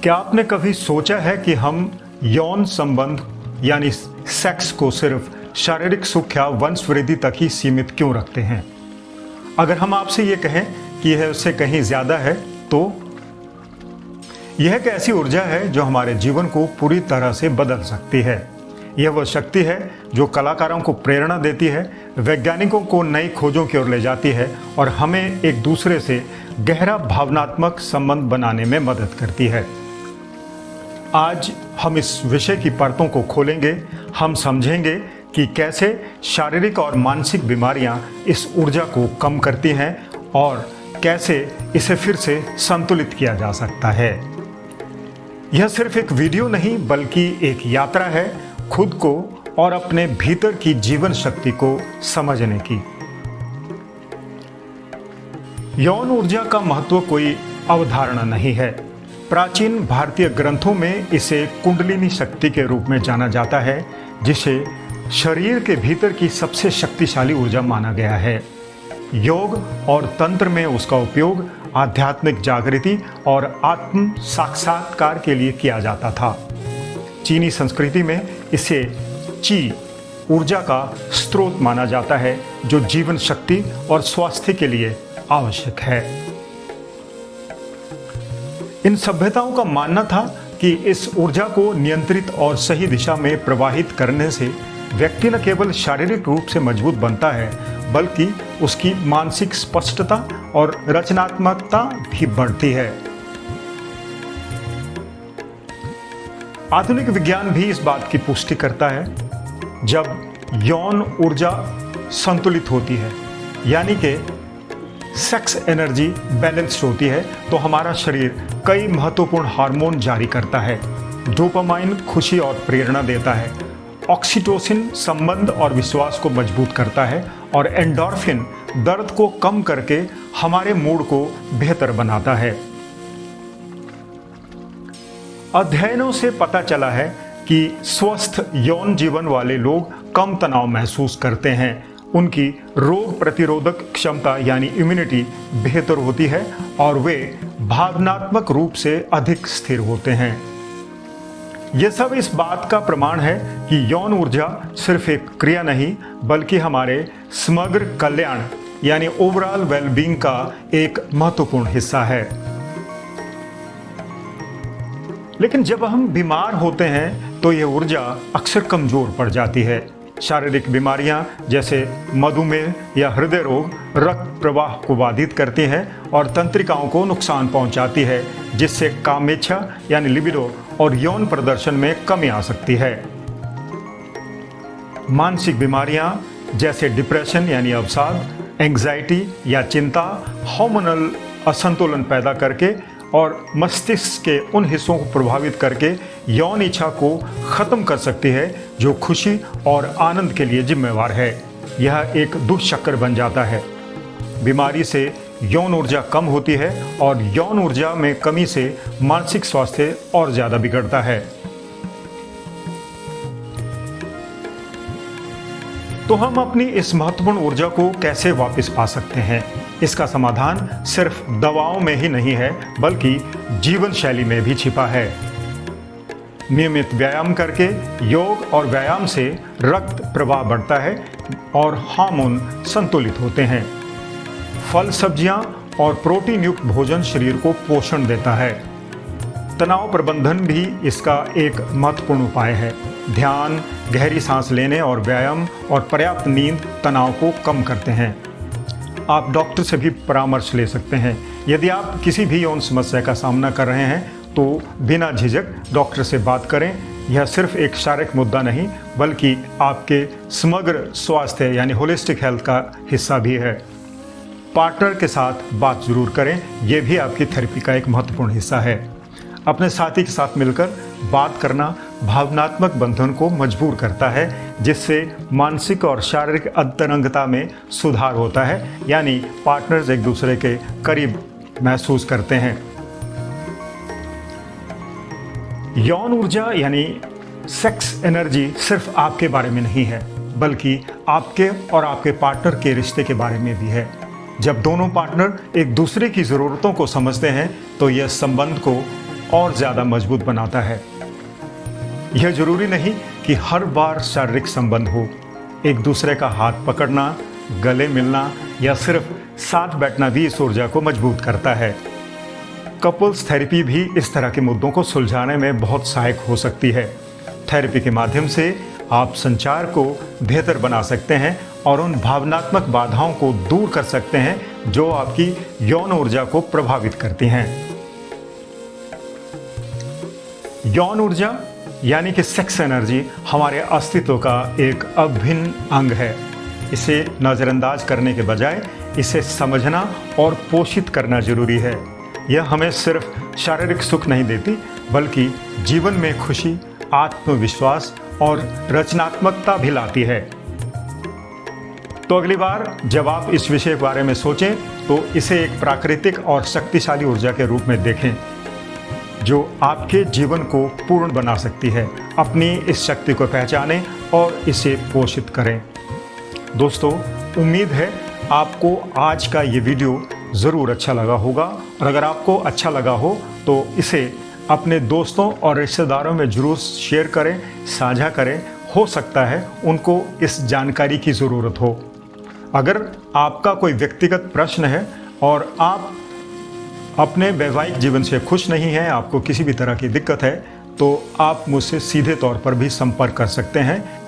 क्या आपने कभी सोचा है कि हम यौन संबंध यानी सेक्स को सिर्फ शारीरिक सुख या वंश वृद्धि तक ही सीमित क्यों रखते हैं? अगर हम आपसे ये कहें कि यह उससे कहीं ज़्यादा है, तो यह एक ऐसी ऊर्जा है जो हमारे जीवन को पूरी तरह से बदल सकती है। यह वह शक्ति है जो कलाकारों को प्रेरणा देती है, वैज्ञानिकों को नई खोजों की ओर ले जाती है और हमें एक दूसरे से गहरा भावनात्मक संबंध बनाने में मदद करती है। आज हम इस विषय की परतों को खोलेंगे। हम समझेंगे कि कैसे शारीरिक और मानसिक बीमारियां इस ऊर्जा को कम करती हैं और कैसे इसे फिर से संतुलित किया जा सकता है। यह सिर्फ एक वीडियो नहीं बल्कि एक यात्रा है खुद को और अपने भीतर की जीवन शक्ति को समझने की। यौन ऊर्जा का महत्व कोई अवधारणा नहीं है। प्राचीन भारतीय ग्रंथों में इसे कुंडलिनी शक्ति के रूप में जाना जाता है, जिसे शरीर के भीतर की सबसे शक्तिशाली ऊर्जा माना गया है। योग और तंत्र में उसका उपयोग आध्यात्मिक जागृति और आत्म साक्षात्कार के लिए किया जाता था। चीनी संस्कृति में इसे ची ऊर्जा का स्रोत माना जाता है, जो जीवन शक्ति और स्वास्थ्य के लिए आवश्यक है। इन सभ्यताओं का मानना था कि इस ऊर्जा को नियंत्रित और सही दिशा में प्रवाहित करने से व्यक्ति न केवल शारीरिक रूप से मजबूत बनता है, बल्कि उसकी मानसिक स्पष्टता और रचनात्मकता भी बढ़ती है। आधुनिक विज्ञान भी इस बात की पुष्टि करता है। जब यौन ऊर्जा संतुलित होती है, यानी कि सेक्स एनर्जी बैलेंस्ड होती है, तो हमारा शरीर कई महत्वपूर्ण हार्मोन जारी करता है। डोपामाइन खुशी और प्रेरणा देता है, ऑक्सीटोसिन संबंध और विश्वास को मजबूत करता है और एंडोर्फिन दर्द को कम करके हमारे मूड को बेहतर बनाता है। अध्ययनों से पता चला है कि स्वस्थ यौन जीवन वाले लोग कम तनाव महसूस करते हैं, उनकी रोग प्रतिरोधक क्षमता यानी इम्यूनिटी बेहतर होती है और वे भावनात्मक रूप से अधिक स्थिर होते हैं। यह सब इस बात का प्रमाण है कि यौन ऊर्जा सिर्फ एक क्रिया नहीं बल्कि हमारे समग्र कल्याण यानी ओवरऑल वेलबींग का एक महत्वपूर्ण हिस्सा है। लेकिन जब हम बीमार होते हैं तो यह ऊर्जा अक्सर कमजोर पड़ जाती है। शारीरिक बीमारियां जैसे मधुमेह या हृदय रोग रक्त प्रवाह को बाधित करती हैं और तंत्रिकाओं को नुकसान पहुंचाती है, जिससे कामेच्छा यानी लिबिडो और यौन प्रदर्शन में कमी आ सकती है। मानसिक बीमारियां जैसे डिप्रेशन यानी अवसाद, एंग्जाइटी या चिंता हार्मोनल असंतुलन पैदा करके और मस्तिष्क के उन हिस्सों को प्रभावित करके यौन इच्छा को ख़त्म कर सकती है जो खुशी और आनंद के लिए जिम्मेवार है। यह एक दुष्चक्र बन जाता है। बीमारी से यौन ऊर्जा कम होती है और यौन ऊर्जा में कमी से मानसिक स्वास्थ्य और ज़्यादा बिगड़ता है। तो हम अपनी इस महत्वपूर्ण ऊर्जा को कैसे वापस पा सकते हैं? इसका समाधान सिर्फ दवाओं में ही नहीं है बल्कि जीवन शैली में भी छिपा है। नियमित व्यायाम करके योग और व्यायाम से रक्त प्रवाह बढ़ता है और हार्मोन संतुलित होते हैं। फल, सब्जियां और प्रोटीन युक्त भोजन शरीर को पोषण देता है। तनाव प्रबंधन भी इसका एक महत्वपूर्ण उपाय है। ध्यान, गहरी सांस लेने और व्यायाम और पर्याप्त नींद तनाव को कम करते हैं। आप डॉक्टर से भी परामर्श ले सकते हैं। यदि आप किसी भी यौन समस्या का सामना कर रहे हैं तो बिना झिझक डॉक्टर से बात करें। यह सिर्फ एक शारीरिक मुद्दा नहीं बल्कि आपके समग्र स्वास्थ्य यानी होलिस्टिक हेल्थ का हिस्सा भी है। पार्टनर के साथ बात जरूर करें, यह भी आपकी थेरेपी का एक महत्वपूर्ण हिस्सा है। अपने साथी के साथ मिलकर बात करना भावनात्मक बंधन को मजबूर करता है, जिससे मानसिक और शारीरिक अंतरंगता में सुधार होता है, यानी पार्टनर्स एक दूसरे के करीब महसूस करते हैं। यौन ऊर्जा यानी सेक्स एनर्जी सिर्फ आपके बारे में नहीं है बल्कि आपके और आपके पार्टनर के रिश्ते के बारे में भी है। जब दोनों पार्टनर एक दूसरे की ज़रूरतों को समझते हैं तो यह संबंध को और ज़्यादा मजबूत बनाता है। यह जरूरी नहीं कि हर बार शारीरिक संबंध हो। एक दूसरे का हाथ पकड़ना, गले मिलना या सिर्फ साथ बैठना भी इस ऊर्जा को मजबूत करता है। कपल्स थेरेपी भी इस तरह के मुद्दों को सुलझाने में बहुत सहायक हो सकती है। थेरेपी के माध्यम से आप संचार को बेहतर बना सकते हैं और उन भावनात्मक बाधाओं को दूर कर सकते हैं जो आपकी यौन ऊर्जा को प्रभावित करती हैं। यौन ऊर्जा यानी कि सेक्स एनर्जी हमारे अस्तित्व का एक अभिन्न अंग है। इसे नज़रअंदाज करने के बजाय इसे समझना और पोषित करना जरूरी है। यह हमें सिर्फ शारीरिक सुख नहीं देती, बल्कि जीवन में खुशी, आत्मविश्वास और रचनात्मकता भी लाती है। तो अगली बार जब आप इस विषय के बारे में सोचें तो इसे एक प्राकृतिक और शक्तिशाली ऊर्जा के रूप में देखें जो आपके जीवन को पूर्ण बना सकती है। अपनी इस शक्ति को पहचानें और इसे पोषित करें। दोस्तों, उम्मीद है आपको आज का ये वीडियो ज़रूर अच्छा लगा होगा, और अगर आपको अच्छा लगा हो तो इसे अपने दोस्तों और रिश्तेदारों में ज़रूर शेयर करें, साझा करें। हो सकता है उनको इस जानकारी की ज़रूरत हो। अगर आपका कोई व्यक्तिगत प्रश्न है और आप अपने वैवाहिक जीवन से खुश नहीं हैं, आपको किसी भी तरह की दिक्कत है, तो आप मुझसे सीधे तौर पर भी संपर्क कर सकते हैं।